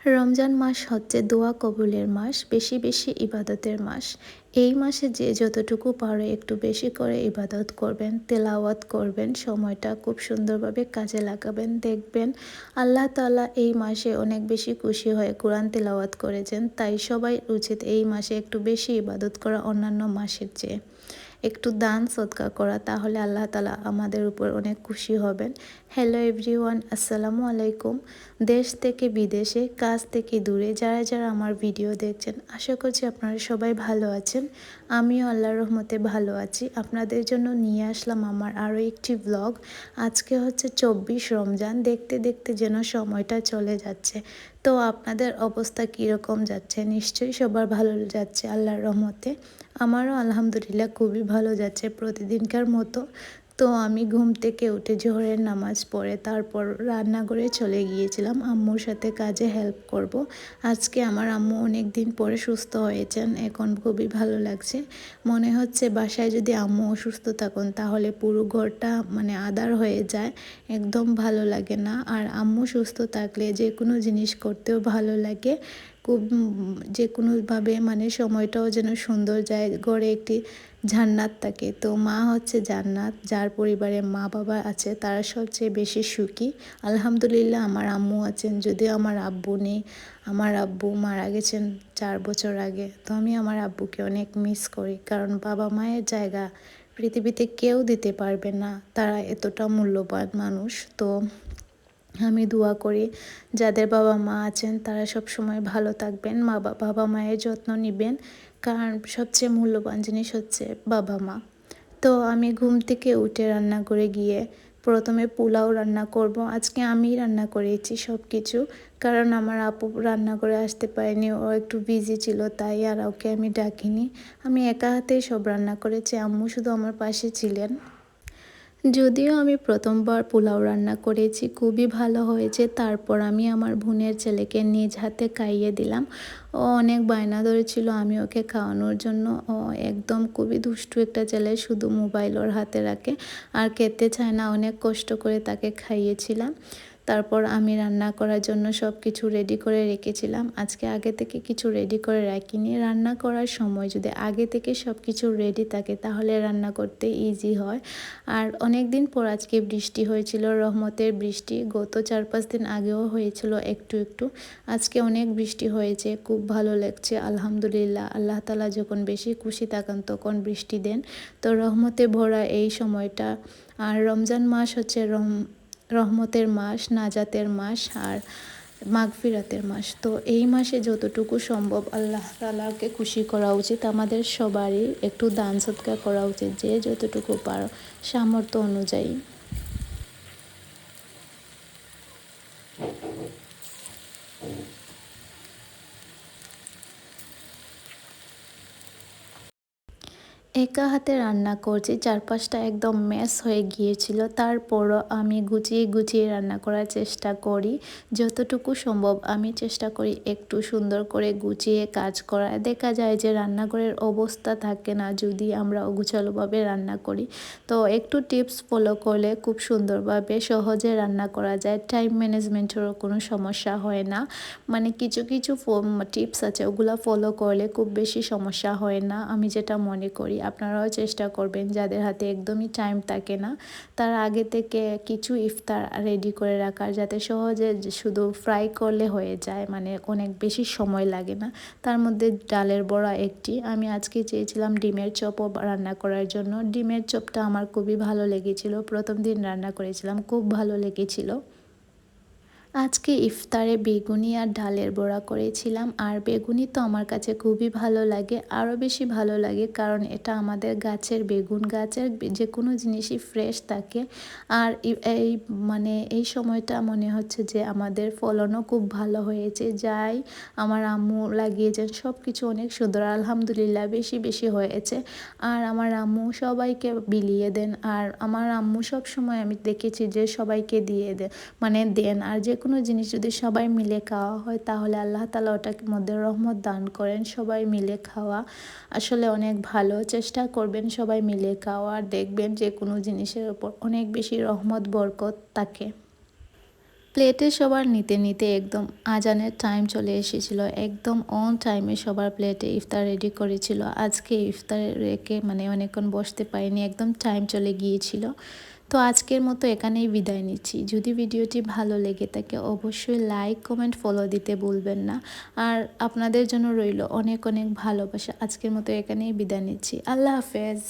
রমজান মাস হচ্ছে দোয়া কবুলের মাস, বেশি বেশি ইবাদতের মাস। এই মাসে যে যতটুকু পারে একটু বেশি করে ইবাদত করবেন, তেলাওয়াত করবেন, সময়টা খুব সুন্দরভাবে কাজে লাগাবেন। দেখবেন আল্লাহ তাআলা এই মাসে অনেক বেশি খুশি হয়ে কোরআন তেলাওয়াত করেছেন। তাই সবাই উচিত এই মাসে একটু বেশি ইবাদত করা অন্যান্য মাসের চেয়ে। একটু দান সদকা করা, তাহলে আল্লাহ তাআলা আমাদের উপর অনেক খুশি হবেন। হ্যালো এভরিওয়ান, আসসালামু আলাইকুম। দেশ থেকে বিদেশে, কাছ থেকে দূরে যারা যারা আমার ভিডিও দেখছেন, আশা করছি আপনারা সবাই ভালো আছেন। আমিও আল্লাহর রহমতে ভালো আছি। আপনাদের জন্য নিয়ে আসলাম আমার আরও একটি ব্লগ। আজকে হচ্ছে 24 রমজান, দেখতে দেখতে যেন সময়টা চলে যাচ্ছে। তো আপনাদের অবস্থা কীরকম যাচ্ছে? নিশ্চয়ই সবার ভালো যাচ্ছে আল্লাহর রহমতে। আমারও আলহামদুলিল্লাহ খুবই ভালো যাচ্ছে প্রতিদিনকার মতো। তো আমি ঘুম থেকে উঠে জোহরের নামাজ পড়ে তারপর রান্নাঘরে চলে গিয়েছিলাম আম্মুর সাথে কাজে হেল্প করব। আজকে আমার আম্মু অনেক দিন পরে সুস্থ হয়েছেন, এখন খুবই ভালো লাগছে। মনে হচ্ছে বাসায় যদি আম্মু অসুস্থ থাকুন তাহলে পুরো ঘরটা আদার হয়ে যায়, একদম ভালো লাগে না। আর আম্মু সুস্থ থাকলে যে কোনো জিনিস করতেও ভালো লাগে, খুব যে কোনোভাবে সময়টাও যেন সুন্দর যায়, ঘরে একটি জান্নাত থাকে। তো মা হচ্ছে জান্নাত, যার পরিবারে মা বাবা আছে তারা সবচেয়ে বেশি সুখী। আলহামদুলিল্লাহ আমার আম্মু আছেন, যদিও আমার আব্বু নেই। আমার আব্বু মারা গেছেন 4 বছর আগে। তো আমি আমার আব্বুকে অনেক মিস করি, কারণ বাবা মায়ের জায়গা পৃথিবীতে কেউ দিতে পারবে না, তারা এতটা মূল্যবান মানুষ। তো আমি দোয়া করি যাদের বাবা মা আছেন তারা সব সময় ভালো থাকবেন, বাবা মায়ের যত্ন নেবেন, কারণ সবচেয়ে মূল্যবান জিনিস হচ্ছে বাবা মা। তো আমি ঘুম থেকে উঠে রান্না করে গিয়ে প্রথমে পোলাও রান্না করব। আজকে আমি রান্না করেছি সব কিছু, কারণ আমার আপু রান্না করে আসতে পারেনি, ও একটু বিজি ছিল, তাই আর ওকে আমি ডাকিনি। আমি একা হাতেই সব রান্না করেছি, আম্মু শুধু আমার পাশে ছিলেন। যদিও আমি প্রথমবার পোলাও রান্না করেছি, খুবই ভালো হয়েছে। তারপর আমি আমার বোনের ছেলেকে নিজ হাতে খাইয়ে দিলাম। ও অনেক বায়না ধরেছিল আমি ওকে খাওয়ানোর জন্য। ও একদম খুবই দুষ্টু একটা ছেলে, শুধু মোবাইল ওর হাতে রাখে আর খেতে চায় না। অনেক কষ্ট করে তাকে খাইয়েছিলাম। তারপর আমি রান্না করার জন্য সব কিছু রেডি করে রেখেছিলাম। আজকে আগে থেকে কিছু রেডি করে রাখিনি। রান্না করার সময় যদি আগে থেকে সব কিছু রেডি থাকে তাহলে রান্না করতে ইজি হয়। আর অনেক দিন পর আজকে বৃষ্টি হয়েছিল, রহমতের বৃষ্টি। গত 4-5 দিন আগেও হয়েছিল একটু একটু। আজকে অনেক বৃষ্টি হয়েছে, খুব ভালো লাগছে আলহামদুলিল্লাহ। আল্লাহ তাআলা যখন বেশি খুশি থাকেন তখন বৃষ্টি দেন। তো রহমতে ভরা এই সময়টা। আর রমজান মাস হচ্ছে রহমতের মাস, নাজাতের মাস আর মাগফিরাতের মাস। তো এই মাসে যতটুকু সম্ভব আল্লাহ তাআলাকে খুশি করা উচিত। আমাদের সবারই একটু দান সদকা করা উচিত, যে যতটুকু পারো সামর্থ্য অনুযায়ী। একা হাতে রান্না করছি, চারপাশটা একদম মেস হয়ে গিয়েছিল। তারপরও আমি গুছিয়ে গুছিয়ে রান্না করার চেষ্টা করি, যতটুকু সম্ভব আমি চেষ্টা করি একটু সুন্দর করে গুছিয়ে কাজ করা। দেখা যায় যে রান্নাঘরের অবস্থা থাকে না যদি আমরা অগোছালোভাবে রান্না করি। তো একটু টিপস ফলো করলে খুব সুন্দরভাবে সহজে রান্না করা যায়, টাইম ম্যানেজমেন্টেরও কোনো সমস্যা হয় না। কিছু কিছু টিপস আছে, ওগুলো ফলো করলে খুব বেশি সমস্যা হয় না, আমি যেটা মনে করি। আপনারাও চেষ্টা করবেন, যাদের হাতে একদমই টাইম থাকে না তারা আগে থেকে কিছু ইফতার রেডি করে রাখার, যাতে সহজে শুধু ফ্রাই করলে হয়ে যায়, অনেক বেশি সময় লাগে না। তার মধ্যে ডালের বড়া একটি। আমি আজকে চেয়েছিলাম ডিমের চপও রান্না করার জন্য। ডিমের চপটা আমার খুবই ভালো লেগেছিল, প্রথম দিন রান্না করেছিলাম, খুব ভালো লেগেছিল। আজকে ইফতারে বেগুনি আর ডালের বড়া করেছিলাম। আর বেগুনি তো আমার কাছে খুবই ভালো লাগে, আরও বেশি ভালো লাগে কারণ এটা আমাদের গাছের বেগুন। গাছের যে কোনো জিনিসই ফ্রেশ থাকে। আর এই সময়টা মনে হচ্ছে যে আমাদের ফলনও খুব ভালো হয়েছে, যাই আমার আম্মু লাগিয়েছেন সব কিছু অনেক সুন্দর আলহামদুলিল্লাহ, বেশি বেশি হয়েছে। আর আমার আম্মু সবাইকে বিলিয়ে দেন। আর আমার আম্মু সব সময় আমি দেখেছি যে সবাইকে দিয়ে দেন, দেন। আর যে কোনো জিনিস যদি সবাই মিলে খাওয়া হয় তাহলে আল্লাহ তাআলা ওটার মধ্যে রহমত দান করেন। সবাই মিলে খাওয়া আসলে অনেক ভালো, চেষ্টা করবেন সবাই মিলে খাওয়ার, দেখবেন যে কোনো জিনিসের উপর অনেক বেশি রহমত বরকত থাকে। প্লেটে সবার নিতে নিতে একদম আজানের টাইম চলে এসেছিল। একদম অন টাইমে সবার প্লেটে ইফতার রেডি করেছিল। আজকে ইফতার রেখে মানে অনেকক্ষণ বসতে পারিনি, একদম টাইম চলে গিয়েছিল। তো আজকের মতো এখানেই বিদায় নিচ্ছি। যদি ভিডিওটি ভালো লেগে থাকে অবশ্যই লাইক কমেন্ট ফলো দিতে ভুলবেন না। আর আপনাদের জন্য রইল অনেক অনেক ভালোবাসা। আজকের মতো এখানেই বিদায় নিচ্ছি। আল্লাহ হাফেজ।